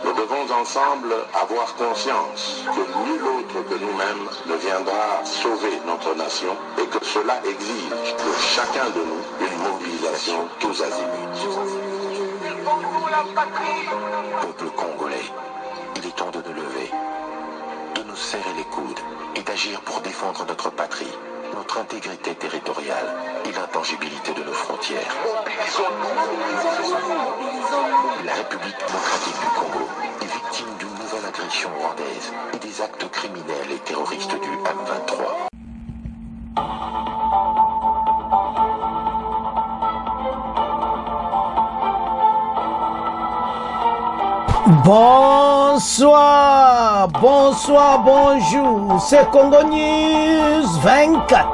Nous devons ensemble avoir conscience que nul autre que nous-mêmes ne viendra sauver notre nation et que cela exige de chacun de nous une mobilisation tous azimuts. Peuple congolais, il est temps de nous lever, de nous serrer les coudes et d'agir pour défendre notre patrie, notre intégrité territoriale et l'intangibilité de nos frontières. La République démocratique du Congo est victime d'une nouvelle agression rwandaise et des actes criminels et terroristes du M23. Bonsoir, bonsoir, bonjour, c'est Congo News 24.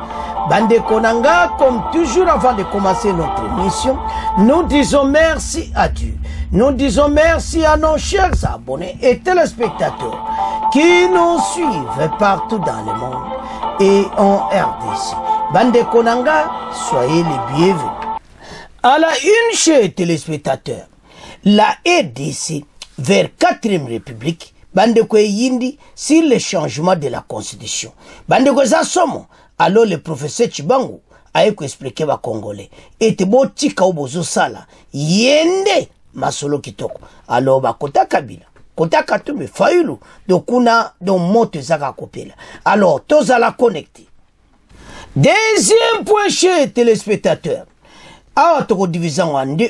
Bande Konanga, comme toujours avant de commencer notre émission, nous disons merci à Dieu. Nous disons merci à nos chers abonnés et téléspectateurs qui nous suivent partout dans le monde et en RDC. Bande Konanga, soyez les bienvenus. À la une, chers téléspectateurs, la RDC vers 4e République, Bandeko Yindi sur le changement de la Constitution. Bandeko Zasomo, alors le professeur Chibangu a expliqué aux Congolais. Et te bo tika obozo sala, yende masolo kitoko. Alors ba kota kabila, kota katume fayulu, dokuna don moto zaka kopela. Alors, toza la connecter. Deuxième point, chers téléspectateurs. Alors,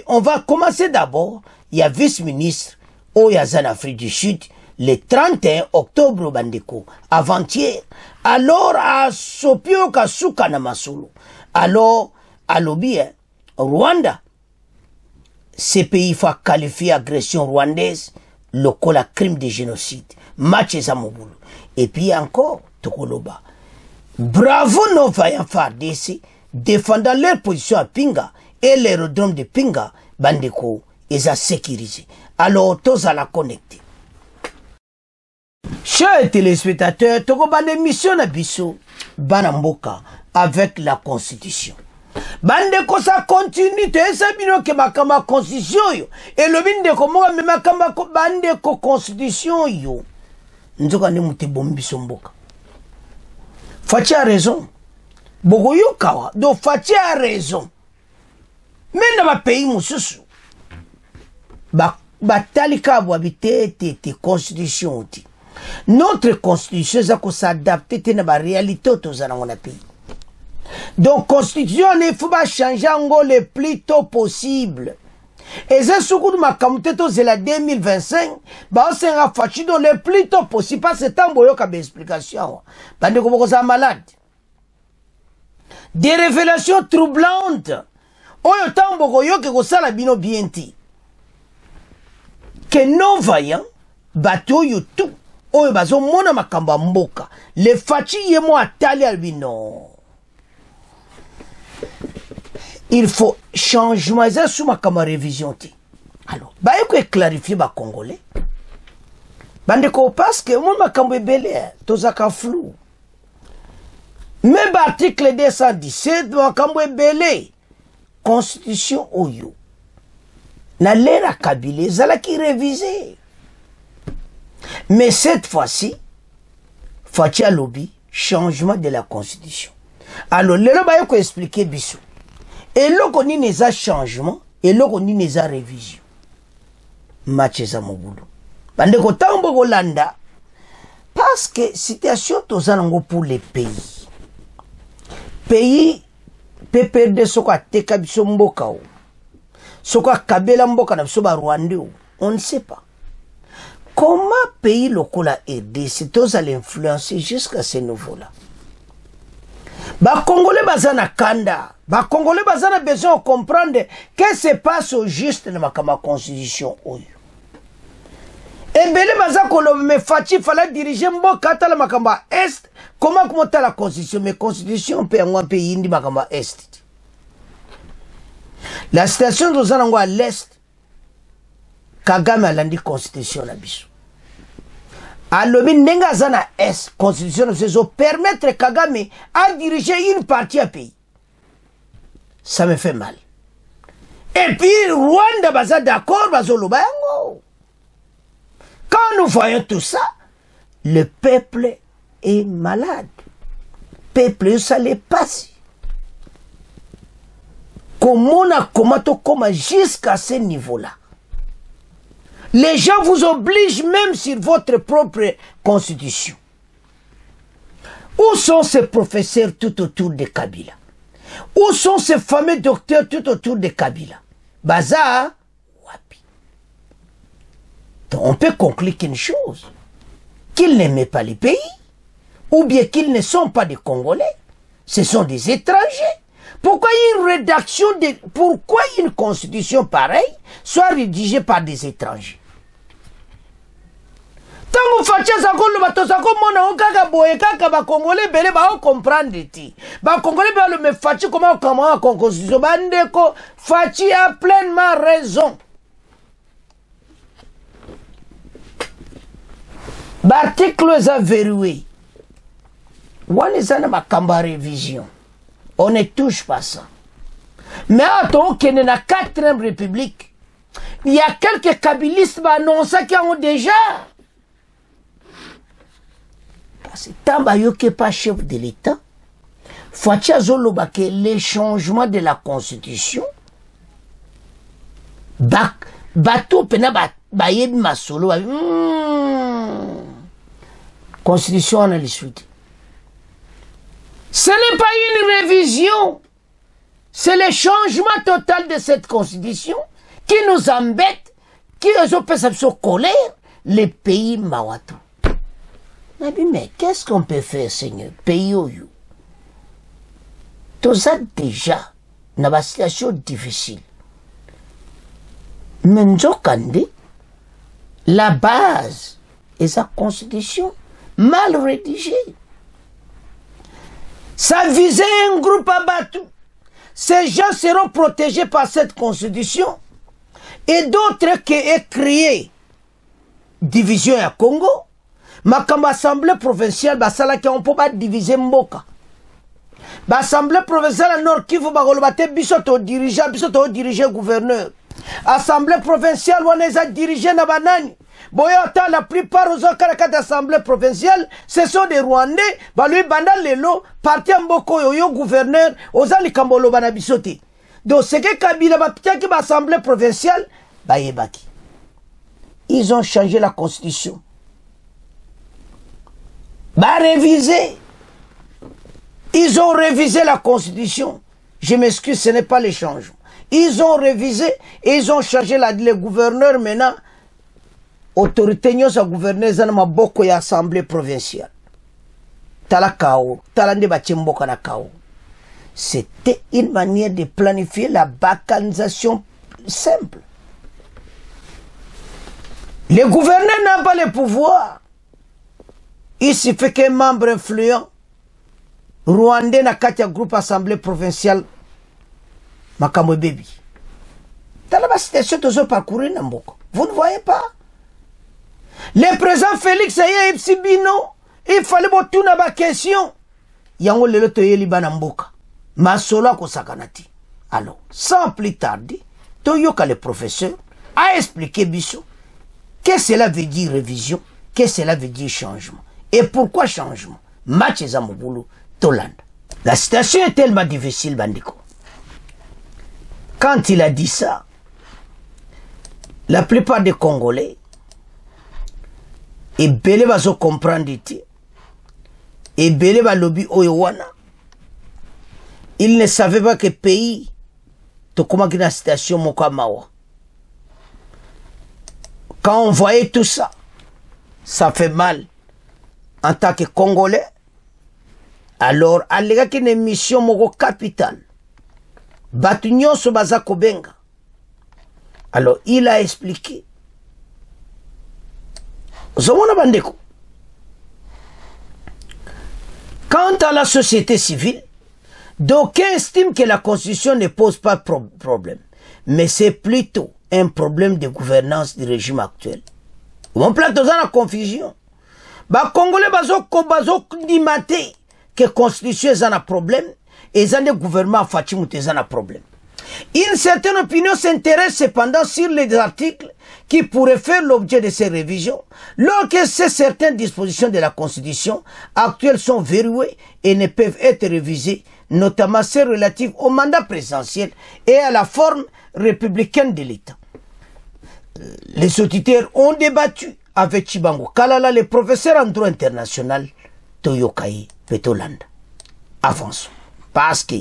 on va commencer d'abord, il y a vice-ministre Oyazan Afrique du Sud, le 31 octobre Bandeko, avant-hier, alors à Sopio Kasuka Namasulu, alors à Lobi, Rwanda, ces pays faut qualifier agression rwandaise, le crime de génocide, match Zamobulu. Et puis encore, Tokoloba. Bravo nos vaillants FARDC, défendant leur position à Pinga et l'aérodrome de Pinga, Bandeko, ils ont sécurisé. Alors, tous à la connecter. Chers téléspectateurs, Togo bande mission na biso Banamboka avec la Constitution. Bande ko ça continue te sabino ke makama Constitution yo. Et le binde ko mo me makama ko bande ko Constitution yo. Nzoka ne muté bombiso mboka. Fachi a raison. Bogo yo kawa do Fachi a raison. Mais na ba pays mususu. Batalika habité te constitution. Notre constitution ça s'adapter te na ba réalité tozana ngona pays. Donc constitution il faut pas changer ngo le plus tôt possible. Et ça soukou makamute to c'est la 2025 ba on sera fachi dans le plus tôt possible parce que tant boyo ka explication. Bande ko boko ça malade. Des révélations troublantes. Oyo tant boko yo ke ko sala bino bienti. Que non vaillant bateau yo tout oyo bazo mona makamba mboka le fachi yemo atali albino il faut changement ça sous makamba révision ti alors ba eko clarifier ba congolais bande ko parce que mon makambo belé tozaka flou même article 217 makambo belé constitution oyo na l'ère Kabila, zala qui révisé. Mais cette fois-ci, Fatia Lobby, changement de la Constitution. Alors, le loba ko expliquer biso. Et là qu'on y les a changements, et là qu'on y les a révisions. Matcheza Mobulo. Bande ko tambo Holanda, parce que situation tozanango pour les pays. Pays, PPRD soka teka biso mboka o. Soka Kabela mboka na biso ba Rwanda, on ne sait pas. Comment pays lokola RDC tous à l'influencer jusqu'à ce niveau-là? Ba Congolais bazana kanda, ba Congolais bazana besoin de comprendre qu'est-ce qui se passe au juste dans ma constitution oyo. Et belé baza kolo me fati fallait diriger mboka ta la makamba est. Comment ta la constitution? Mais constitution peut en pays indi makamba est. La situation de Zanango à l'est, Kagame a l'andi constitution na biso. Alobi nenga zana est, constitution de ces eaux, permettre Kagame à diriger une partie à pays. Ça me fait mal. Et puis Rwanda baza d'accord bazo loba yango. nous voyons tout ça, le peuple est malade. Le peuple, ça les passe. Comment jusqu'à ce niveau-là? Les gens vous obligent même sur votre propre constitution. Où sont ces professeurs tout autour de Kabila? Où sont ces fameux docteurs tout autour de Kabila? Baza, wapi. Donc on peut conclure qu'une chose, qu'ils n'aimaient pas les pays, ou bien qu'ils ne sont pas des Congolais, ce sont des étrangers. Pourquoi une rédaction, pourquoi une constitution pareille soit rédigée par des étrangers? Tango facha zakolo batosako mona okaka boye kaka ba Congolais belé ba comprendre ti. Ba Congolais ba me fachi comment constitution bandeko fachi a pleinement raison. L'article est verrouillé. On est dans ma camba révision. On ne touche pas ça. Mais attends qu'il y a la 4e République. Il y a quelques kabylistes qui annoncent qu'ils ont déjà. Parce que tant que pas chef de l'État, Fatia Zoloba que les changements de la Constitution, bateau pena baye masolo, Constitution on a les suites. Ce n'est pas une révision, c'est le changement total de cette Constitution qui nous embête, qui nous fait colère, les pays Mawato. Mais qu'est-ce qu'on peut faire, Seigneur? Pays où you? Tout ça déjà, dans une situation difficile. Mais nous la base et sa constitution mal rédigée. Ça visait un groupe abattu. Ces gens seront protégés par cette constitution. Et d'autres qui ont créé division à Congo. Ma comme assemblée provinciale, basala qui on peut pas diviser Mboka. L'assemblée provinciale à Nord Kivu bagolobate bisoto dirigeant gouverneur. Assemblée provinciale on les a dirigés na banani. Boyota la plupart aux autres d'assemblée provinciale, ce sont des Rwandais, lui banda lelo parti Mboko yoyo gouverneur aux alikambolo bana bisote. Donc ce que Kabila ba ptia ki ba assemblée provinciale, ba yebaki. Ils ont changé la constitution. Bah réviser. Ils ont révisé la constitution. Je m'excuse, ce n'est pas les changements. Ils ont révisé et ils ont changé le gouverneur maintenant. Autorité nous a gouverné dans beaucoup d'assemblée provinciale. Tala kao, tala ne bachimboka na kao. C'était une manière de planifier la balkanisation simple. Les gouverneurs n'ont pas le pouvoir. Il suffit qu'un membre influent rwandais na katia groupe assemblée provinciale Makambo Baby. Dans la situation de ce parcours, vous ne voyez pas. Le président Félix Aye Sibino, il fallait tout na ba question. Yango lelo to yeli banamboka. Masolo ko sakanati. Alors, sans plus tarder, Toyoka le professeur a expliqué biso que cela veut dire révision, que cela veut dire changement. Et pourquoi changement? Match Zamobulu, Toland. La situation est tellement difficile, Bandiko. Quand il a dit ça, la plupart des Congolais, et Bele va se comprendre, et Bele va lobby Oyowana, ils ne savaient pas que pays, to comment la situation Mokamawa. Quand on voyait tout ça, ça fait mal. En tant que Congolais, alors, il y a une mission moko capitale. Batunyon so baza kobenga. Alors, il a expliqué. Zomona bandeko. Quant à la société civile, d'aucuns estiment que la constitution ne pose pas de problème. Mais c'est plutôt un problème de gouvernance du régime actuel. Mon plateau dans la confusion. Ba Congolais bazo dimate que constitution est un problème et les gouvernements Fatimou est un problème. Une certaine opinion s'intéresse cependant sur les articles qui pourraient faire l'objet de ces révisions, lorsque certaines dispositions de la Constitution actuelle sont verrouillées et ne peuvent être révisées, notamment celles relatives au mandat présidentiel et à la forme républicaine de l'État. Les auditeurs ont débattu avec Chibangu Kalala, le professeur en droit international, Toyokai Petolanda. Avançons. Parce que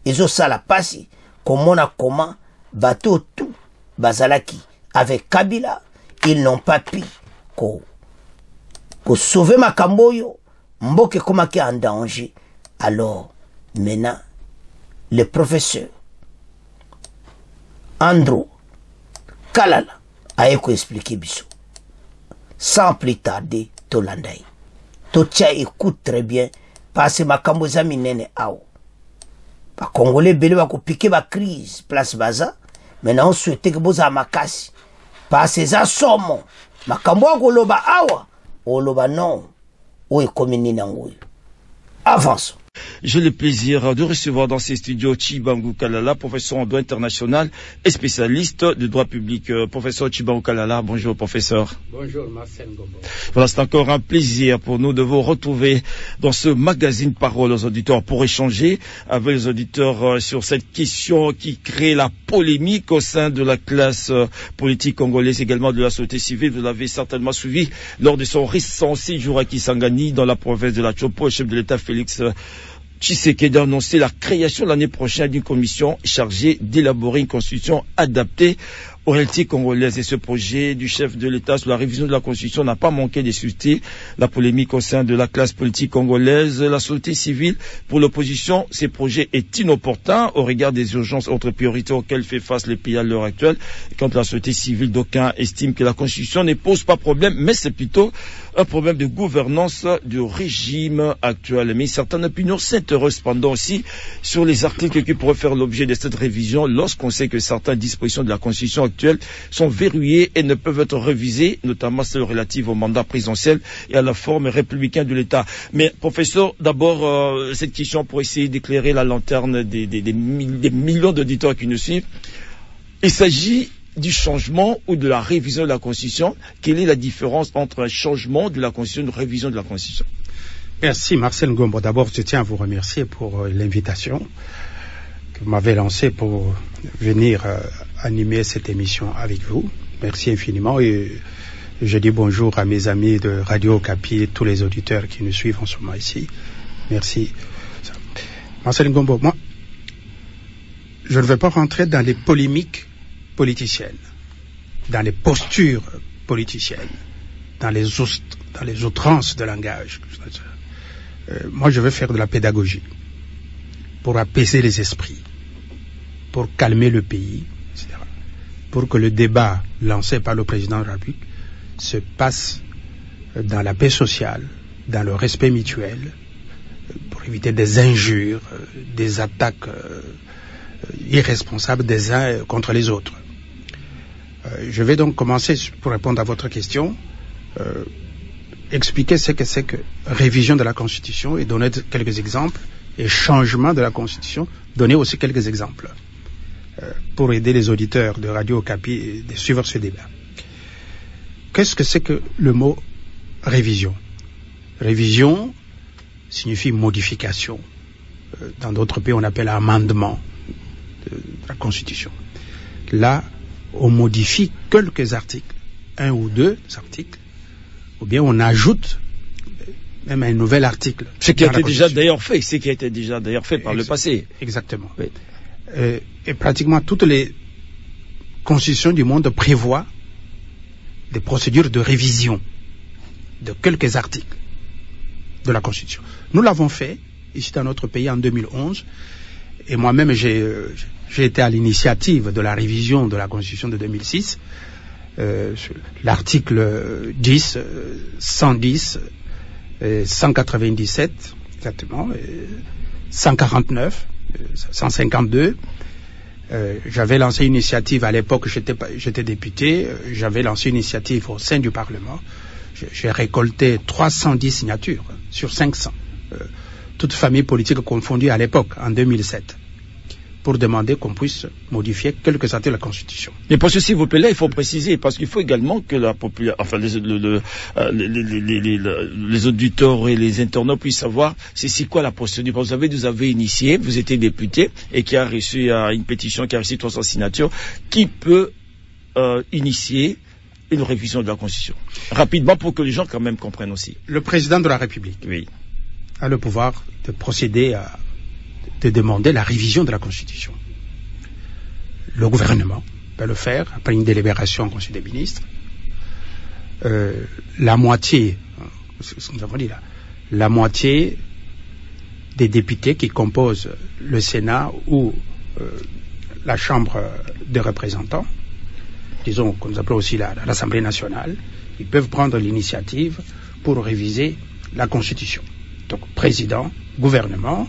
ils ont ça la passe, comme on a comment, bateau tout, Bazalaki, avec Kabila, ils n'ont pas pu sauver Makamboyo, Mboke Komake en danger. Alors, maintenant, le professeur Andrew Kalala a expliqué Bissou. Sans plus tarder, Tolandai. Totia écoute très bien, parce que Makambo Zami Nene Ao. Les Congolais belé va piquer la crise, place Baza. Maintenant, on souhaitait que Boza Makasi. Parce que ça somme. Makambo Goloba Awa. Oloba non. Ou est comme Ninangoy. Avance. J'ai le plaisir de recevoir dans ces studios Chibangu Kalala, professeur en droit international et spécialiste de droit public. Professeur Chibangu Kalala, bonjour professeur. Bonjour Marcel Gombo. Voilà, c'est encore un plaisir pour nous de vous retrouver dans ce magazine Parole aux auditeurs pour échanger avec les auditeurs sur cette question qui crée la polémique au sein de la classe politique congolaise, également de la société civile. Vous l'avez certainement suivi lors de son récent séjour à Kisangani dans la province de la Chopo. Le chef de l'État Félix Tshisekedi a annoncé la création l'année prochaine d'une commission chargée d'élaborer une constitution adaptée aux réalités congolaises. Et ce projet du chef de l'État sur la révision de la Constitution n'a pas manqué de susciter la polémique au sein de la classe politique congolaise. La société civile, pour l'opposition, ces projets est inopportun au regard des urgences autres priorités auxquelles fait face le pays à l'heure actuelle. Et quant à la société civile, d'aucuns estiment que la Constitution ne pose pas problème, mais c'est plutôt un problème de gouvernance du régime actuel. Mais certaines opinions s'interrogent cependant aussi sur les articles qui pourraient faire l'objet de cette révision lorsqu'on sait que certaines dispositions de la Constitution actuelle sont verrouillées et ne peuvent être révisées, notamment celles relatives au mandat présidentiel et à la forme républicaine de l'État. Mais professeur, d'abord, cette question pour essayer d'éclairer la lanterne des millions d'auditeurs qui nous suivent. Il s'agit du changement ou de la révision de la Constitution. Quelle est la différence entre un changement de la Constitution et une révision de la Constitution? Merci Marcel Ngombo. D'abord, je tiens à vous remercier pour l'invitation que vous m'avez lancée pour venir animer cette émission avec vous. Merci infiniment et je dis bonjour à mes amis de Radio Okapi et tous les auditeurs qui nous suivent en ce moment ici. Merci. Marcel Ngombo, moi, je ne vais pas rentrer dans les polémiques politiciennes, dans les postures politiciennes, dans les outrances de langage. Moi, je vais faire de la pédagogie pour apaiser les esprits, pour calmer le pays, etc. Pour que le débat lancé par le président de la République se passe dans la paix sociale, dans le respect mutuel, pour éviter des injures, des attaques irresponsables des uns contre les autres. Je vais donc commencer, pour répondre à votre question, expliquer ce que c'est que révision de la Constitution et donner quelques exemples, et changement de la Constitution, donner aussi quelques exemples, pour aider les auditeurs de Radio Okapi de suivre ce débat. Qu'est-ce que c'est que le mot révision? Révision signifie modification. Dans d'autres pays, on appelle amendement de la Constitution. Là, on modifie quelques articles, un ou deux articles, ou bien on ajoute même un nouvel article. Ce qui a été déjà d'ailleurs fait, par le passé. Exactement. Oui. Et pratiquement toutes les constitutions du monde prévoient des procédures de révision de quelques articles de la Constitution. Nous l'avons fait ici dans notre pays en 2011, et moi-même j'ai été à l'initiative de la révision de la Constitution de 2006. L'article 10, 110, 197, exactement, 149, 152. J'avais lancé une initiative à l'époque, j'étais député, j'avais lancé une initiative au sein du Parlement. J'ai récolté 310 signatures sur 500, toutes familles politiques confondues à l'époque, en 2007. pour demander qu'on puisse modifier quelques articles de la Constitution. Mais pour ce s'il vous plaît, là, il faut préciser, parce qu'il faut également que la les auditeurs et les internautes puissent savoir c'est quoi la procédure. Vous avez initié, vous étiez député et qui a reçu une pétition qui a reçu 300 signatures, qui peut initier une révision de la Constitution. Rapidement, pour que les gens quand même comprennent aussi. Le président de la République a le pouvoir de procéder de demander la révision de la Constitution. Le gouvernement peut le faire après une délibération en Conseil des ministres. La moitié, nous avons dit là, la moitié des députés qui composent le Sénat ou la Chambre des représentants, disons que nous appelons aussi l'Assemblée nationale, ils peuvent prendre l'initiative pour réviser la Constitution. Donc, président, gouvernement,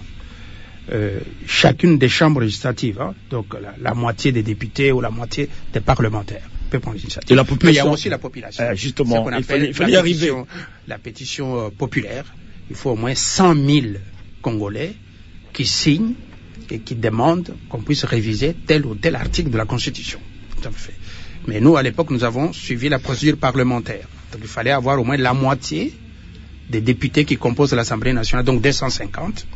chacune des chambres législatives, donc la moitié des députés ou la moitié des parlementaires peut prendre l'initiative. Et la population, mais il y a aussi la population. Justement, il fallait y arriver. La pétition populaire, il faut au moins 100 000 Congolais qui signent et qui demandent qu'on puisse réviser tel ou tel article de la Constitution. Tout à fait. Mais nous, à l'époque, nous avons suivi la procédure parlementaire. Donc il fallait avoir au moins la moitié des députés qui composent l'Assemblée nationale, donc 250.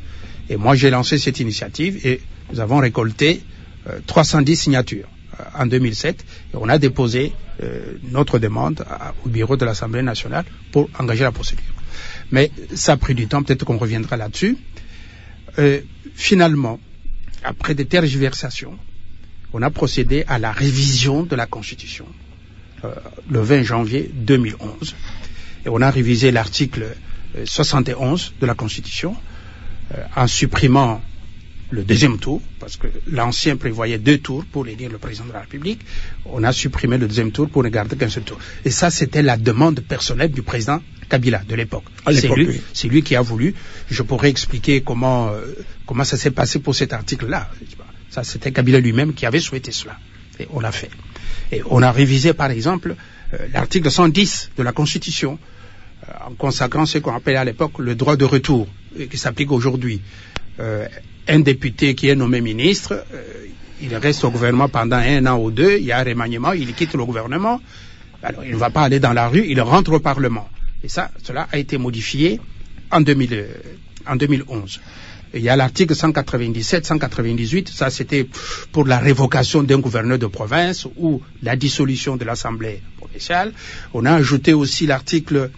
Et moi, j'ai lancé cette initiative et nous avons récolté 310 signatures en 2007. Et on a déposé notre demande au bureau de l'Assemblée nationale pour engager la procédure. Mais ça a pris du temps, peut-être qu'on reviendra là-dessus. Finalement, après des tergiversations, on a procédé à la révision de la Constitution le 20 janvier 2011. Et on a révisé l'article 71 de la Constitution en supprimant le deuxième tour, parce que l'ancien prévoyait 2 tours pour élire le président de la République. On a supprimé le deuxième tour pour ne garder qu'un seul tour. Et ça, c'était la demande personnelle du président Kabila de l'époque. C'est lui qui a voulu. Je pourrais expliquer comment ça s'est passé pour cet article-là. Ça, c'était Kabila lui-même qui avait souhaité cela. Et on l'a fait. Et on a révisé, par exemple, l'article 110 de la Constitution, en consacrant ce qu'on appelait à l'époque le droit de retour, qui s'applique aujourd'hui. Un député qui est nommé ministre, il reste au gouvernement pendant 1 an ou 2, il y a un remaniement, il quitte le gouvernement, alors il ne va pas aller dans la rue, il rentre au Parlement. Et ça, cela a été modifié en 2011. Il y a l'article 197, 198, ça c'était pour la révocation d'un gouverneur de province ou la dissolution de l'Assemblée provinciale. On a ajouté aussi l'article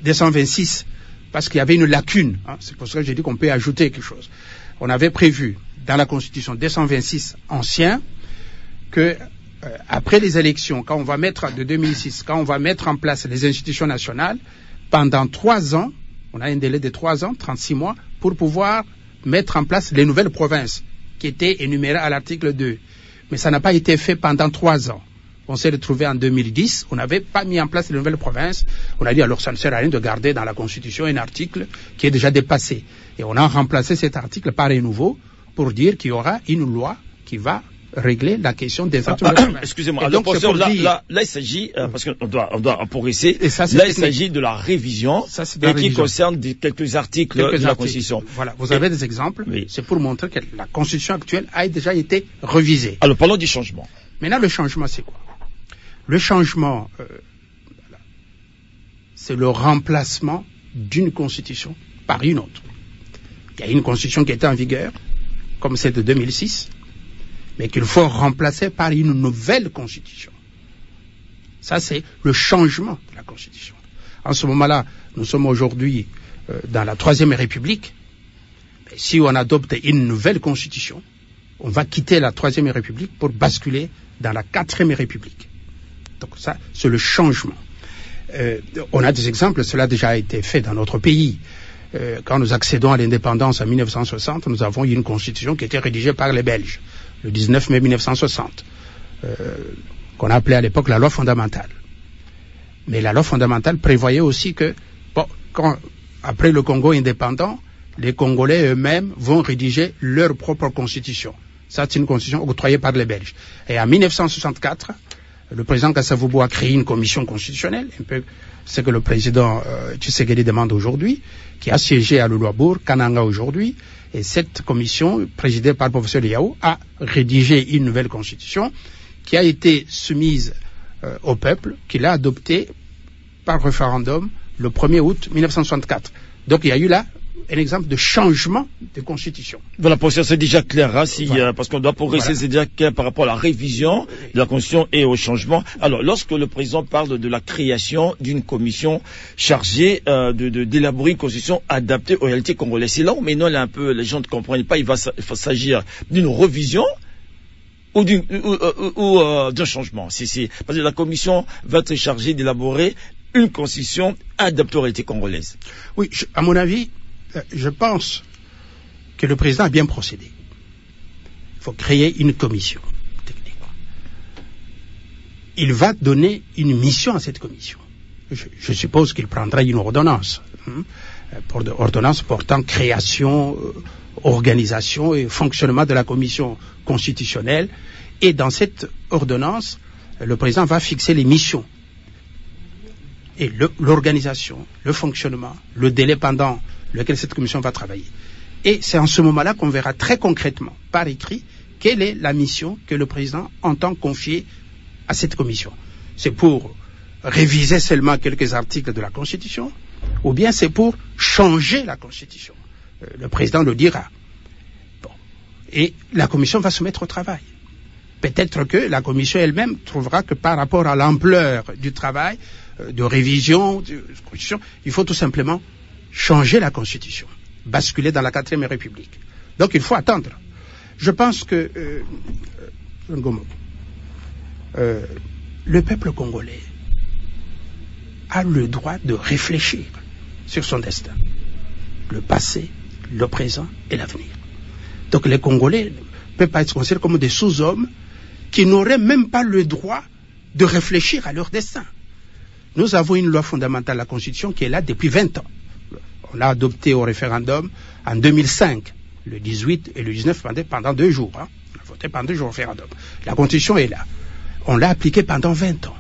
226 parce qu'il y avait une lacune. C'est pour ça que j'ai dit qu'on peut ajouter quelque chose. On avait prévu dans la Constitution 226 ancien que après les élections, quand on va mettre de 2006, quand on va mettre en place les institutions nationales, pendant 3 ans, on a un délai de 3 ans, 36 mois, pour pouvoir mettre en place les nouvelles provinces qui étaient énumérées à l'article 2. Mais ça n'a pas été fait pendant 3 ans. On s'est retrouvé en 2010, on n'avait pas mis en place les nouvelles provinces. On a dit alors ça ne sert à rien de garder dans la Constitution un article qui est déjà dépassé. Et on a remplacé cet article par un nouveau pour dire qu'il y aura une loi qui va régler la question des articles. Excusez-moi, donc là, il s'agit, parce qu'on doit progresser, là il s'agit de la révision qui concerne quelques articles de la Constitution. Voilà, vous avez des exemples, c'est pour montrer que la Constitution actuelle a déjà été révisée. Alors parlons du changement. Maintenant, le changement, c'est quoi? Le changement, c'est le remplacement d'une Constitution par une autre. Il y a une Constitution qui était en vigueur, comme celle de 2006, mais qu'il faut remplacer par une nouvelle Constitution. Ça, c'est le changement de la Constitution. En ce moment-là, nous sommes aujourd'hui dans la 3e République. Mais si on adopte une nouvelle Constitution, on va quitter la 3e République pour basculer dans la 4e République. Donc ça, c'est le changement. On a des exemples, cela a déjà été fait dans notre pays. Quand nous accédons à l'indépendance en 1960, nous avons eu une constitution qui était rédigée par les Belges, le 19 mai 1960, qu'on appelait à l'époque la loi fondamentale. Mais la loi fondamentale prévoyait aussi que, après le Congo indépendant, les Congolais eux-mêmes vont rédiger leur propre constitution. Ça, c'est une constitution octroyée par les Belges. Et en 1964, le président Kasavubu a créé une commission constitutionnelle, un peu ce que le président Tshisekedi demande aujourd'hui, qui a siégé à Lualaba, Kananga aujourd'hui, et cette commission, présidée par le professeur Yao, a rédigé une nouvelle constitution qui a été soumise au peuple, qui l'a adoptée par référendum le 1er août 1964. Donc il y a eu là un exemple de changement de constitution. Voilà, pour ça c'est déjà clair, hein, voilà. Parce qu'on doit progresser, c'est déjà clair par rapport à la révision de la constitution et au changement. Alors, lorsque le président parle de la création d'une commission chargée d'élaborer une constitution adaptée aux réalités congolaises, c'est là où maintenant les gens ne comprennent pas, il va s'agir d'une revision ou d'un changement. Parce que la commission va être chargée d'élaborer une constitution adaptée aux réalités congolaises. Oui, à mon avis, je pense que le président a bien procédé. Il faut créer une commission technique. Il va donner une mission à cette commission. Je suppose qu'il prendra une ordonnance. Ordonnance portant création, organisation et fonctionnement de la commission constitutionnelle. Et dans cette ordonnance, le président va fixer les missions. Et l'organisation, le fonctionnement, le délai pendant lequel cette commission va travailler. Et c'est en ce moment-là qu'on verra très concrètement, par écrit, quelle est la mission que le président entend confier à cette commission. C'est pour réviser seulement quelques articles de la Constitution, ou bien c'est pour changer la Constitution. Le président le dira. Bon. Et la commission va se mettre au travail. Peut-être que la commission elle-même trouvera que par rapport à l'ampleur du travail, de révision, de constitution, il faut tout simplement changer la constitution, basculer dans la 4e République. Donc il faut attendre. Je pense que le peuple congolais a le droit de réfléchir sur son destin, le passé, le présent et l'avenir. Donc les Congolais ne peuvent pas être considérés comme des sous-hommes qui n'auraient même pas le droit de réfléchir à leur destin. Nous avons une loi fondamentale, la Constitution, qui est là depuis 20 ans. On l'a adoptée au référendum en 2005, le 18 et le 19 pendant 2 jours. On a voté pendant 2 jours au référendum. La Constitution est là. On l'a appliquée pendant 20 ans.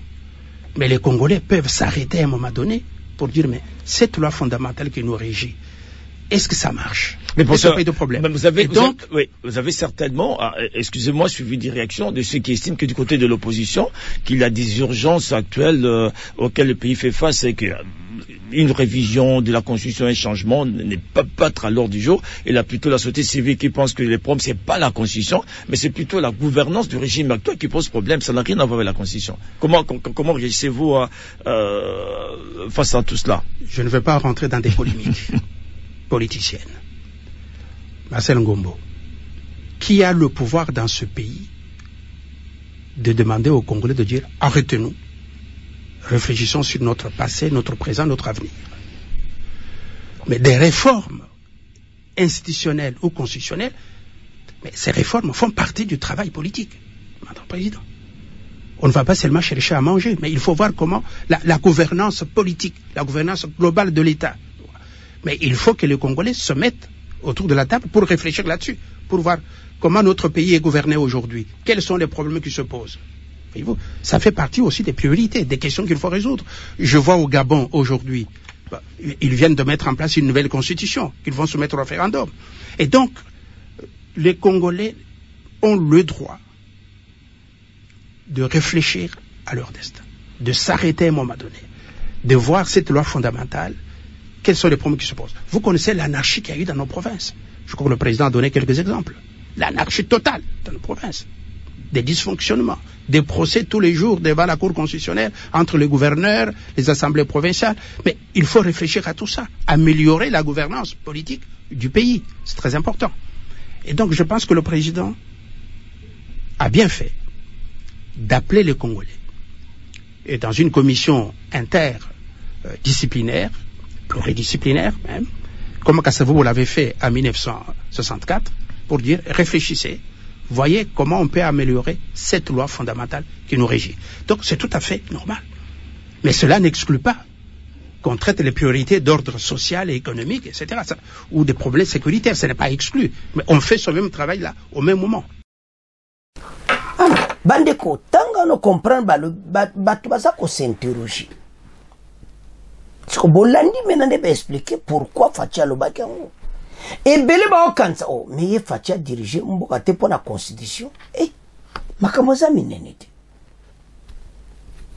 Mais les Congolais peuvent s'arrêter à un moment donné pour dire, mais cette loi fondamentale qui nous régit, est-ce que ça marche? Mais pour ça, pas de problème. Vous avez certainement, excusez-moi, suivi des réactions de ceux qui estiment que du côté de l'opposition, qu'il y a des urgences actuelles auxquelles le pays fait face et que une révision de la Constitution et un changement n'est pas à l'ordre du jour. Et là, plutôt la société civile qui pense que les problèmes, c'est pas la Constitution, mais c'est plutôt la gouvernance du régime actuel qui pose problème. Ça n'a rien à voir avec la Constitution. Comment réagissez-vous face à tout cela? Je ne vais pas rentrer dans des polémiques politiciennes. Marcel Ngombo, qui a le pouvoir dans ce pays de demander aux Congolais de dire arrêtez-nous, réfléchissons sur notre passé, notre présent, notre avenir. Mais des réformes institutionnelles ou constitutionnelles, mais ces réformes font partie du travail politique, Madame le Président. On ne va pas seulement chercher à manger, mais il faut voir comment la gouvernance politique, la gouvernance globale de l'État. Mais il faut que les Congolais se mettent autour de la table pour réfléchir là-dessus, pour voir comment notre pays est gouverné aujourd'hui, quels sont les problèmes qui se posent. Voyez-vous, ça fait partie aussi des priorités, des questions qu'il faut résoudre. Je vois au Gabon aujourd'hui, ils viennent de mettre en place une nouvelle constitution qu'ils vont soumettre au référendum. Et donc, les Congolais ont le droit de réfléchir à leur destin, de s'arrêter à un moment donné, de voir cette loi fondamentale. Quels sont les problèmes qui se posent? Vous connaissez l'anarchie qu'il y a eu dans nos provinces. Je crois que le président a donné quelques exemples. L'anarchie totale dans nos provinces. Des dysfonctionnements, des procès tous les jours devant la Cour constitutionnelle entre les gouverneurs, les assemblées provinciales. Mais il faut réfléchir à tout ça, améliorer la gouvernance politique du pays. C'est très important. Et donc je pense que le président a bien fait d'appeler les Congolais. Et dans une commission interdisciplinaire, pluridisciplinaire même, comme Kassavou l'avait fait en 1964, pour dire réfléchissez, voyez comment on peut améliorer cette loi fondamentale qui nous régit. Donc c'est tout à fait normal. Mais cela n'exclut pas qu'on traite les priorités d'ordre social et économique, etc., ou des problèmes sécuritaires, ce n'est pas exclu. Mais on fait ce même travail là, au même moment. Bandeko, tanga no comprendre batu baza ko s'interroger. que bolandi menande ba expliquer pourquoi Fatia lobaki yango. Et belé ba okansa oh mais Fatia diriger mboka te pour la constitution. Makambo za minene te.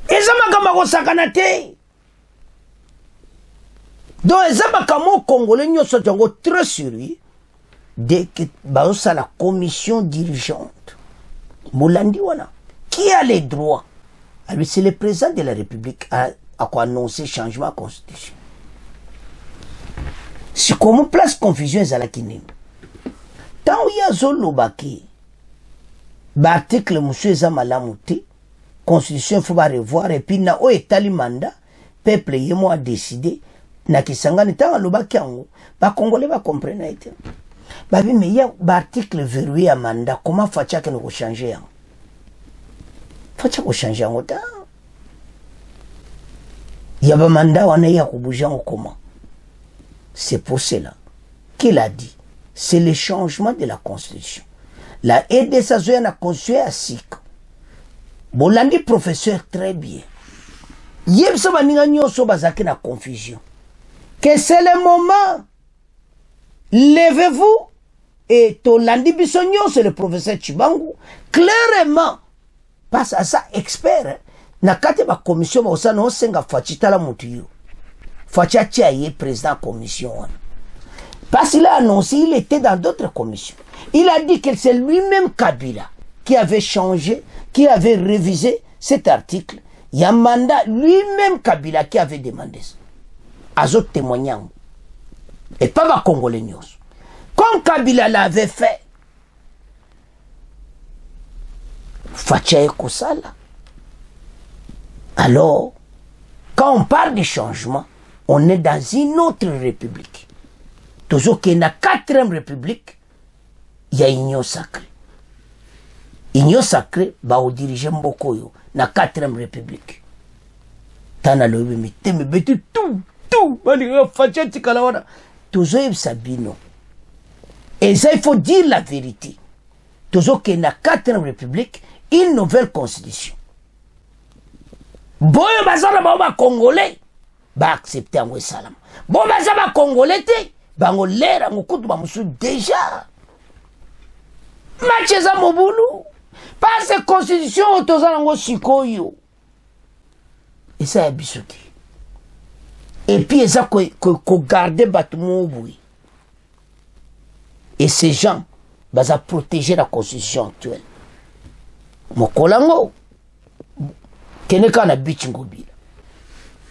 Eza makambo ko sakana te. Donc eza makambo congolais nyoso tongo très sérieux dès que ba la commission dirigeante. Bolandi wana qui a les droits? Alors c'est le président de la République à quoi annoncer changement de constitution. C'est comment place confusion à kine. Tant il y a zolobaki, l'article monsieur Zamalamuti, constitution faut pas revoir et puis na o etali mandat, peuple yemo a décidé na kisanga ni tant lobaki ango, ba congolais va comprendre été. Ba bi mais il y a l'article verrouillé à mandat, comment Fatia que nous changer hein? Fatia ko changer en temps. Il y a un mandat on est à bouger en comment. C'est pour cela qu'il a dit, c'est le changement de la constitution. La aide de sa zone a constitué à SIC. Bolandi professeur très bien. Yeb sa baninga nyoso bazaki na confusion. Que c'est le moment. Levez-vous et Tolandi Bissonio, c'est le professeur Chibangu, clairement passe à ça expert. Na kate ba commission ba osana osenga Fachita la mutuyo. Fachatia est président de la commission. Parce qu'il a annoncé, il était dans d'autres commissions. Il a dit que c'est lui-même Kabila qui avait changé, qui avait révisé cet article. Il y a un mandat, lui-même Kabila qui avait demandé ça. Azot témoignant. Et pas ma Congolais. Comme Kabila l'avait fait, Fatia Kosala. Alors, quand on parle de changement, on est dans une autre république. Toujours qu'il y a une 4e république, il y a union sacrée. Union sacrée, bah, on dirige Mbokoyo, na 4e république. Tana le mais tout, toujours il sabino. Et ça, il faut dire la vérité. Toujours qu'il y a une 4e république, une nouvelle constitution. Boyo bazana ba congolais. Ba accepter en salam. Bon bazaba congolais te, ba ngolera ngokutu ba musu déjà. Macheza mobulu. Pas cette constitution tozana ngo sikoyo. Et ça abisuki. Et puis ça ko garder batumo boui. Et ces gens baza protéger la constitution actuelle. Mokolango keneka na bichingobila.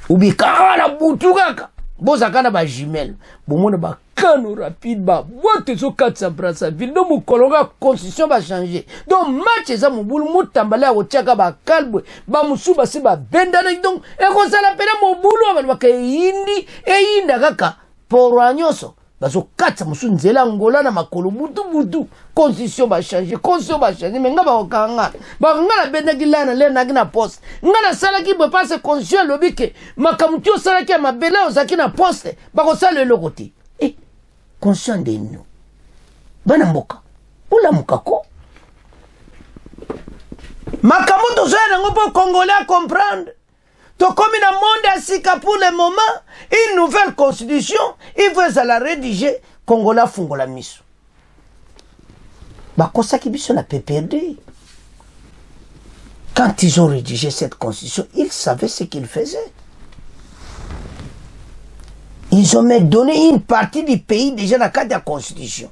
Ubika na butugaka boza kana ba jumelle bomona ba kano rapide ba bote zo 400 brasa ville do mukolonga constitution ba changer donc match za mobulu mutambala o tiaka ba kalbwe ba musuba se ba bendana donc e ko sala pena mobulu ba ka yindi e yinda kaka pour anyoso bazo 4 musu nzela ngola na makolo butu constitution ba changer mais nga ba okanga ba ngala bendaki lana le na kina poste ngala sala ki bo passe constitution lobike makamuti o sala ki mabela o zaki na poste ba ko sala le côté constitution de nous bana mboka ula mukako makamuto zoya ngo po congolais comprendre. Donc comme il a monde ainsi qu'à pour le moment, une nouvelle constitution, il veut la rédiger, Congola fungola miso. Bah, comme ça qui biso la PPD. Quand ils ont rédigé cette constitution, ils savaient ce qu'ils faisaient. Ils ont même donné une partie du pays déjà dans le cadre de la constitution.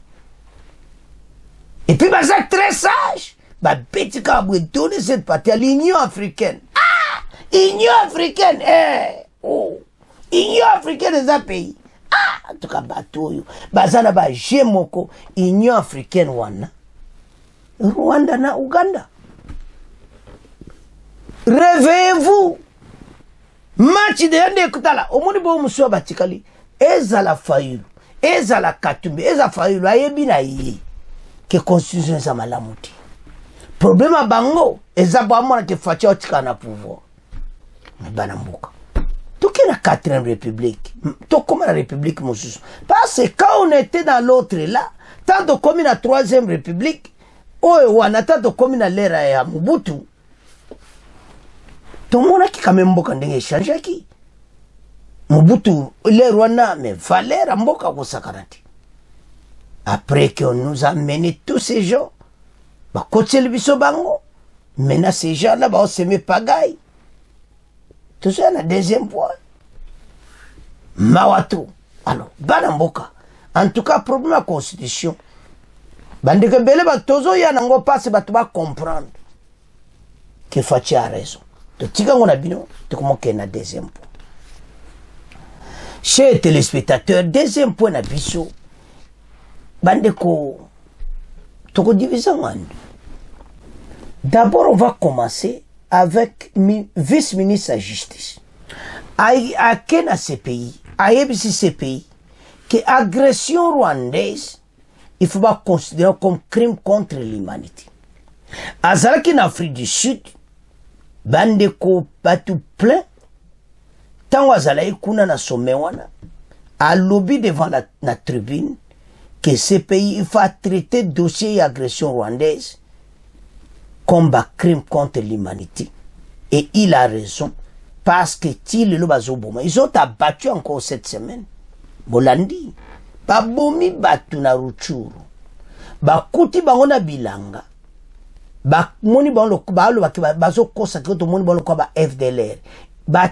Et puis, bah, ça très sage. Bah, petit cas, vous donner cette partie à l'Union africaine. Union africaine, Union africaine est un pays. En tout cas, bateau, bazana ba jemoko, Union africaine wana. Rwanda na Uganda. Réveillez-vous. Match de yande kutala. Omoni bo musuwa batikali. Eza la fayulu. Eza la katumbe. Eza fayulu. Ayebi na iye. Que constitution za malamuti. Problème à bango. Eza bo amona ke Fatia otika na pouvoir. Banamboka. Tout qui est la 4e république. Tout comme la république Moussous. Parce que quand on était dans l'autre là, tant comme la 3e république, on a tant comme la l'ère à Mobutu. Tout le monde qui quand même beaucoup d'échange qui. Mobutu le Rwanda mais Valère Mboka Kosakarati. Après qu'on nous a mené tous ces gens, bah côté le biso bango, maintenant ces gens là bah on se met pagaille. Tout ça la deuxième point. Mawato. Alors, Banamboka. En tout cas, problème de la constitution. Bandeke bele ba tozo ya nango passe ba tu vas comprendre que Fachi a raison. De tika ngona bino, te comment qu'il y a un deuxième point. Chers téléspectateurs, deuxième point na biso. Bandeko, toko division en deux. D'abord, on va commencer avec vice-ministre de la justice. À quel CPI, à CPI, que agression rwandaise, il faut pas considérer comme crime contre l'humanité. Azalaki en Afrique du Sud, bandeko batu plein, tango azalaki kuna na sommet wana, a lobby devant la tribune, que ce pays, il faut traiter dossier agression rwandaise comme un crime contre l'humanité. Et il a raison, parce que ils ont abattu encore cette semaine. Bolandi, babomi batu na Ruchuru, bakuti bango na Bilanga, moni bango bazo kosa kioto moni bango kwa ba FDLR,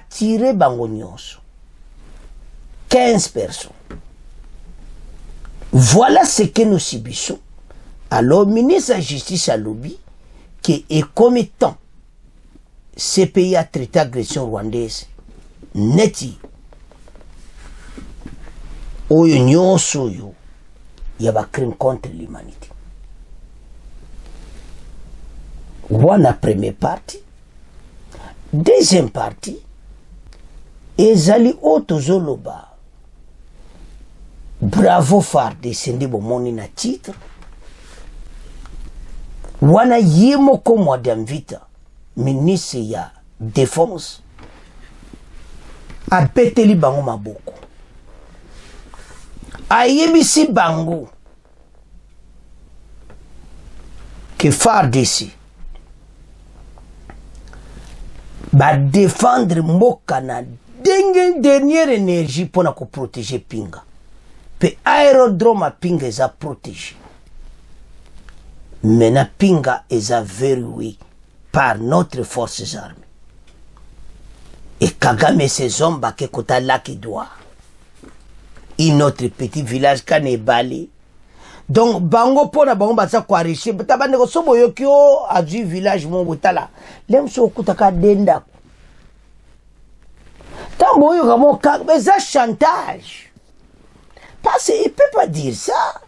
tire bango nyonso. 15 personnes. Voilà ce que nous subissons. Alors, le ministre de la Justice a lobby qui est commettant ces pays à traiter l'agression rwandaise. Neti. Oyo nyonso yo. Il y a un crime contre l'humanité. Voilà la première partie. Deuxième partie. Ezali otozoloba. Bravo FARDC sende bomoni na titre. Wana yemo komo Adamvita, ministre ya défense, abeteli bango maboko. Ayebisi bango que FARDC ba défendre mboka na dernière énergie pour na ko protéger Pinga. Pe aérodrome à Pinga est protégé. Maintenant, Pinga est verrouillé par notre forces armées. Et Kagame et ses hommes qui kota là qui doit. Et notre petit village qui est balé. Donc, bango pona bango basa kwa riche. Tabande ko sobo yokyo a du village mon botala. Lem so kutaka denda. Tambo yo kamo kag, mais ça chantage. Parce qu'il ne peut pas dire ça.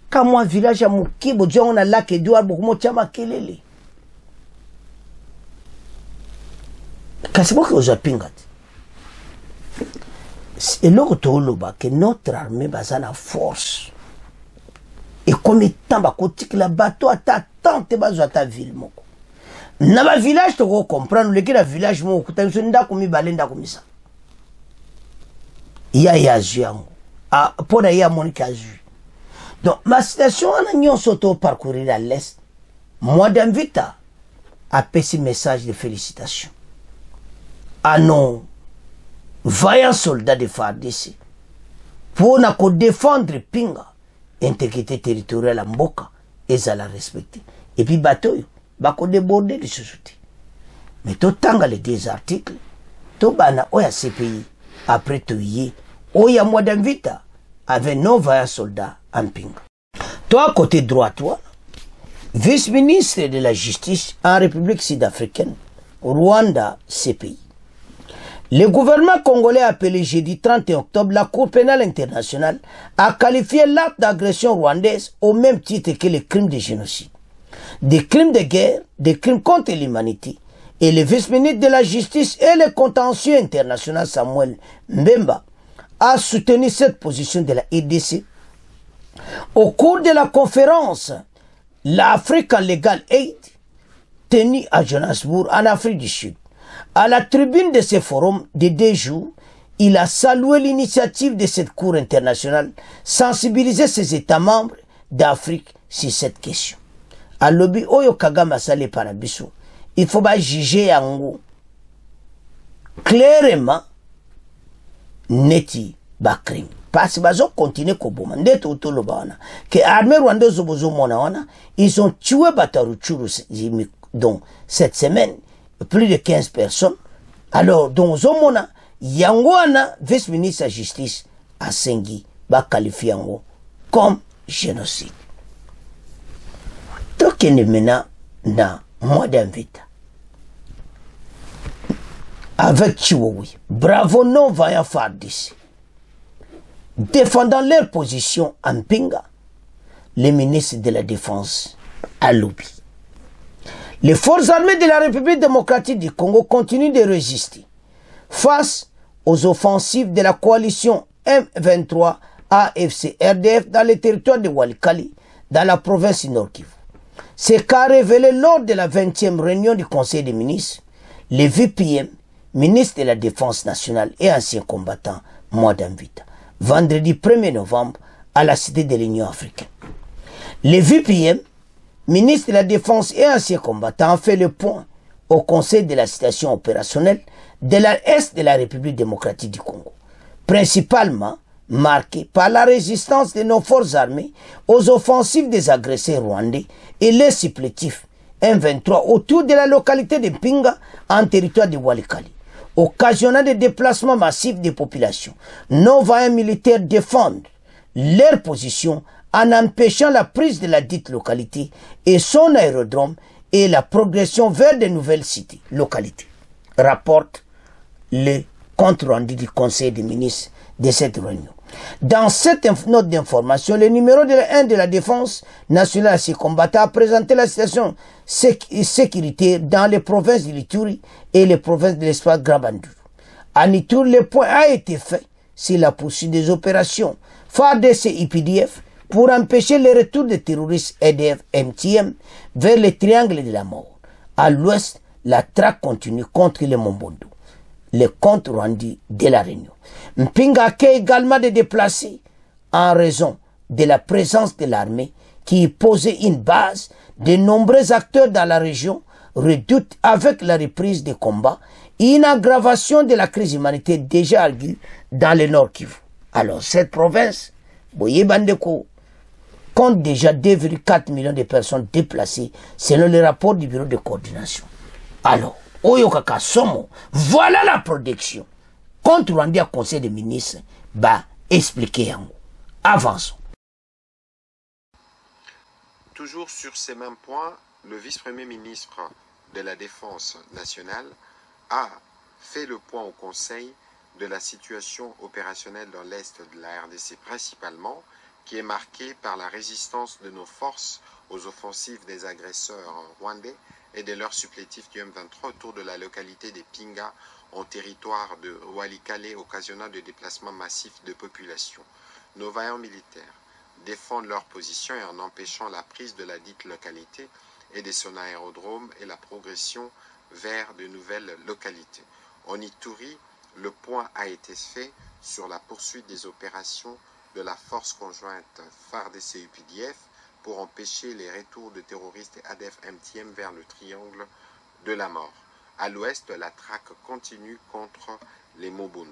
Quand moi, village à Moukibo, on a là qui doit beaucoup de makelele. Qu'est-ce que vous avez pingat? Et l'autre, que notre armée a la force. Et comme étant la bateau à ta tante, à ta ville. Dans ma village, tu comprends, le village, tu as il y a Yazuango. Ah, pour d'ailleurs mon cas. Donc, ma situation en union s'auto parcourir à l'est. Moi d'Adamvita a passé message de félicitations à nos vaillants soldats de FARDC pour nous défendre Pinga, intégrité territoriale à Mboka, et ça la respecter. Et puis, bateau, bako déborder de société. Mais tout temps, les deux articles, tout bana, oya CPI, après tout y oya moi d'Adamvita, avec nos vaillants soldats en Pinga. Toi, côté droit, toi, vice-ministre de la Justice en République sud-africaine, Rwanda, CPI. Le gouvernement congolais a appelé jeudi 31 octobre la Cour pénale internationale a qualifié l'acte d'agression rwandaise au même titre que les crimes de génocide, des crimes de guerre, des crimes contre l'humanité. Et le vice-ministre de la Justice et le contentieux international Samuel Mbemba a soutenu cette position de la RDC au cours de la conférence l'African Legal Aid tenue à Johannesburg en Afrique du Sud. À la tribune de ce forum de 2 jours, il a salué l'initiative de cette Cour internationale, sensibiliser ses États membres d'Afrique sur cette question. À lobby Oyo Kagame Sale Parabiso, il faut pas juger Yango clairement neti ba crime parce bazo continuer ko boma ndeto utolo bana que armée rwandaise zobozo mona wana ils ont tué Bataruchuru donc cette semaine plus de 15 personnes alors donc zomona yangwana vice-ministre de la justice asengi ba qualifier yango comme génocide. Donc maintenant na mois d'invita avec Chiwowi, bravo non vaillant FARDC, défendant leur position en Pinga, le ministre de la Défense à Loubi. Les forces armées de la République démocratique du Congo continuent de résister face aux offensives de la coalition M23 AFC RDF dans le territoire de Walikali, dans la province du Nord Kivu. C'est qu'a révélé lors de la 20e réunion du Conseil des ministres, le VPM, ministre de la Défense nationale et ancien combattant, Mwadamvita, vendredi 1er novembre à la Cité de l'Union africaine. Le VPM, ministre de la Défense et ancien combattant, a fait le point au Conseil de la situation opérationnelle de l'Est de la République démocratique du Congo, principalement marqué par la résistance de nos forces armées aux offensives des agresseurs rwandais et les supplétifs M23 autour de la localité de Pinga en territoire de Walikali, occasionnant des déplacements massifs des populations. Nos vaillants militaires défendent leur position en empêchant la prise de la dite localité et son aérodrome et la progression vers de nouvelles cités, localités, rapporte le compte rendu du Conseil des ministres de cette réunion. Dans cette note d'information, le numéro de la 1 de la Défense nationale à ses combattants a présenté la situation sécurité dans les provinces de l'Ituri et les provinces de l'espace Grand Bandou. À Ituri, le point a été fait sur la poursuite des opérations FARDC et IPDF pour empêcher le retour des terroristes EDF MTM vers le triangle de la mort. À l'ouest, la traque continue contre les Mombondu. Le compte rendu de la réunion. Mpinga accueille également des déplacés en raison de la présence de l'armée qui posait une base. De nombreux acteurs dans la région redoutent avec la reprise des combats une aggravation de la crise humanitaire déjà aiguë dans le Nord Kivu. Alors cette province, Boye Bandeko, compte déjà 2,4 millions de personnes déplacées selon le rapport du bureau de coordination. Alors, Oyokaka Somo, voilà la protection. Compte rendu à Conseil des ministres, expliquer en avançons. Toujours sur ces mêmes points, le vice-premier ministre de la Défense nationale a fait le point au Conseil de la situation opérationnelle dans l'Est de la RDC principalement, qui est marquée par la résistance de nos forces aux offensives des agresseurs rwandais et de leurs supplétifs du M23 autour de la localité des Pinga en territoire de Walikale, occasionnant des déplacements massifs de population. Nos vaillants militaires défendent leur position et en empêchant la prise de la dite localité et de son aérodrome et la progression vers de nouvelles localités. En Ituri, le point a été fait sur la poursuite des opérations de la force conjointe FARDC-UPDF pour empêcher les retours de terroristes et ADF-MTM vers le triangle de la mort. À l'ouest, la traque continue contre les Mombondu.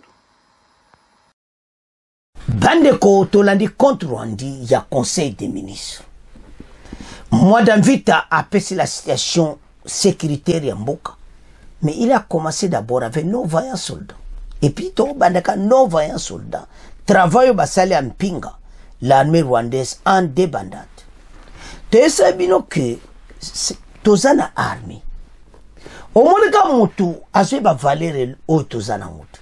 Bandeko tolandi compte rendu ya Conseil des ministres. Mwadamvita a appelé la situation sécuritaire ya Mboka. Mais il a commencé d'abord avec nos vaillants soldats. Et puis, nos vaillants soldats travaillent au Basale en Pinga, l'armée rwandaise en débandade. Tu sais bien que tozana armée. Au moins, mutu aswe ba valeur au tozana mutu.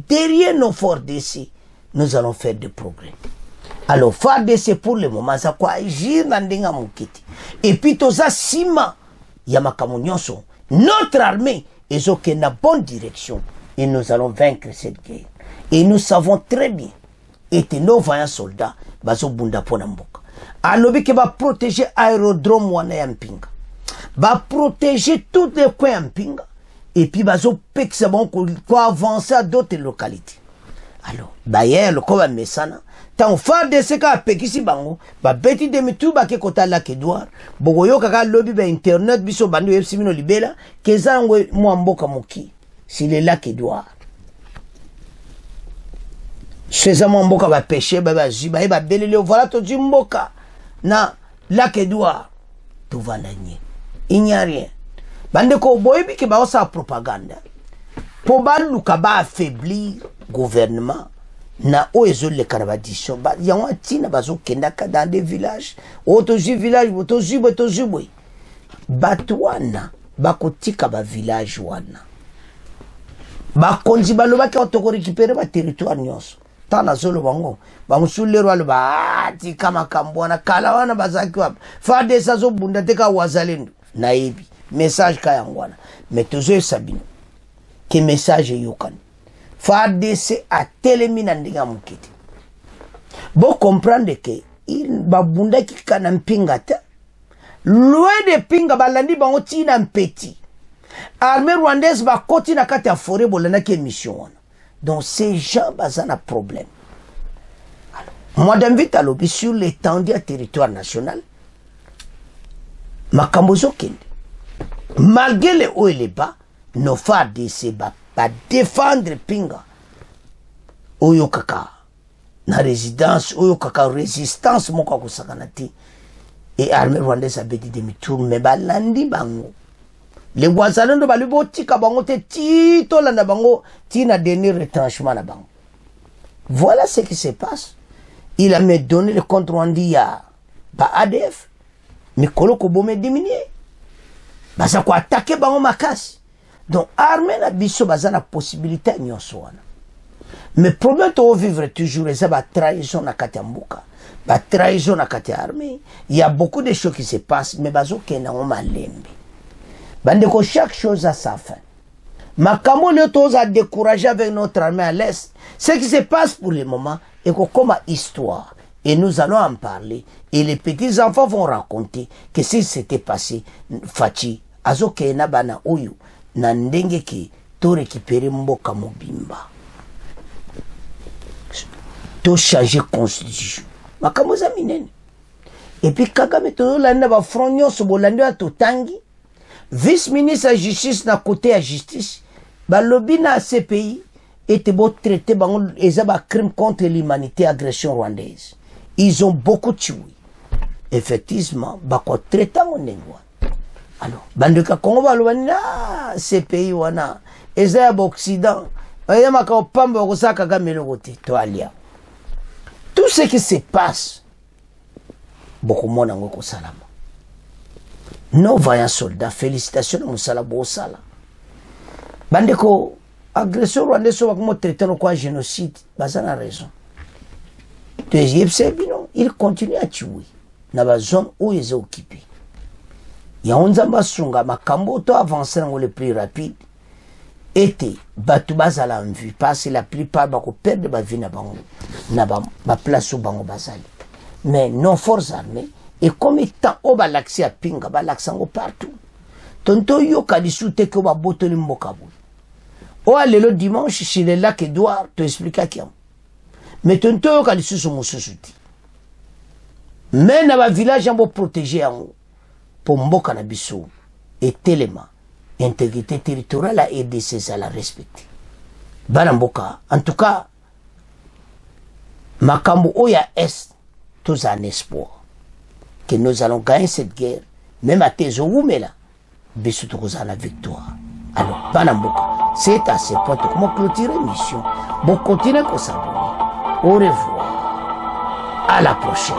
Derrière nos forts DC, nous allons faire des progrès. Alors, FARDC pour le moment, ça quoi agir dans denga mukiti. Et puis toza sima yamakamunyoso. Notre armée est au na bonne direction et nous allons vaincre cette guerre. Et nous savons très bien et nos vaillants soldats bazo bunda pona mboka. Alobi ke ba protéger aérodrome wana ya Mpinga. Ba protéger tous les coins en Mpinga. Et puis bazo pekse bon quoi avancer à d'autres localités. Alors, hier le koba mesana tant FARDC ka pekisi bango ba beti de mitu ba ke kota la kedwar bogoyo kaka lobby ba internet biso bandu FC mino libela kezangwe mwamboka moki si le la kedwar Sezamo mboka ba péché ba ziba ba belele voilà to mboka na lac Edouard tout va l'année. Il n'y a rien. Bande ko boyebi ke ba osa propagande. Pour baluka ba affaiblir gouvernement na oezo le carabadisson ba yango tina bazo kendaka dans des villages otoji village otoji boy batwana bakotika ba village wana bakonzi balobaki otoko récupérer ba territoire nyonso tana zolo bango ba musulero alo ba tika makambwana kala wana bazaki wap fa de sazo bunda teka wazalendo naibi message ka yangwana mais toujours sabino ke message yokan FARDC a télémina ndinga mukiti. Bon comprendre que il babunda ki kana mpinga ta. Loin de pinga balandi bango tina mpeti. Armée rwandaise ba koti na kati ya forêt bolana ki mission wana. Donc ces gens bazana problème. Alors, moi d'invite à l'objet sur l'étendue du territoire national. Makambozo kende. Malgré les hauts et les bas, nos FARDC ba défendre pinga oyo kaka na résidence oyo kaka résistance moko kosakanati et armée rwandaise a bédi demi-tour mais balandi bango les wazalendo balibotika bango te tito landa bango tina dernier retranchement na bango. Voilà ce qui se passe. Il a me donné le compte rendu ya ba ADF mais koloko bomé diminuer basa ko attaquer bango makasi. Donc, armée na biso baza na possibilité nyonso wana. Mais problème to vivre toujours les ba trahison na kati ya mboka, ba trahison na kati ya armée. Il y a beaucoup de choses qui se passent mais bazo kena o malembe. Bande ko chaque chose a sa fin. Makamo le toz a découragé avec notre armée à l'est. Ce qui se passe pour le moment est comme histoire et nous allons en parler et les petits enfants vont raconter que si c'était passé Fachi azo kena bana oyo na ndenge ki to récupérer mboka mobimba to changer constitution makambo za minene et puis Kagame to landa ba front nyonso bolandi to tangi vice ministre de justice na côté ya justice ba lobby na CPI était beau traiter bango ezaba crime contre l'humanité agression rwandaise ils ont beaucoup tué effectivement ba ko traiter ngonengwa. Alors, bandeka Congo balobana ces pays wana eza Occident ayama ka pamba kosaka Kagame lokote to alia. Tout ce qui se passe beaucoup mona ngoko salama. Nos vaillants soldats, félicitations à Moussala Bosala. Bandeko agression rwandaise so bakomo traiter no kwa génocide, bazana raison. Deuxième c'est bino, il continue à tuer na ba zone où ils sont occupés. Ya onzamba sunga makambo to avancer le plus rapide était batu bazala en vue parce que la plupart bako perdre ba vie na bango na ba place bango bazali mais nos forces armées et comme étant au balaxi a pinga balaxango partout tonto yo kadisute ko ba botoli mboka bo o alelo dimanche chez le lac Edouard te expliquer qui mais tonto yo kadisusu mususuti mais na ba village ambo protéger ango pour mboka na biso et tellement intégrité territoriale et de ces à la respecter bana mboka en tout cas makambo oya est tous un espoir que nous allons gagner cette guerre même à tezo wumela biso tokoza la victoire. Alors bana mboka c'est à ce point comment clôturer mission bon continuer qu'on s'abonne au revoir à la prochaine.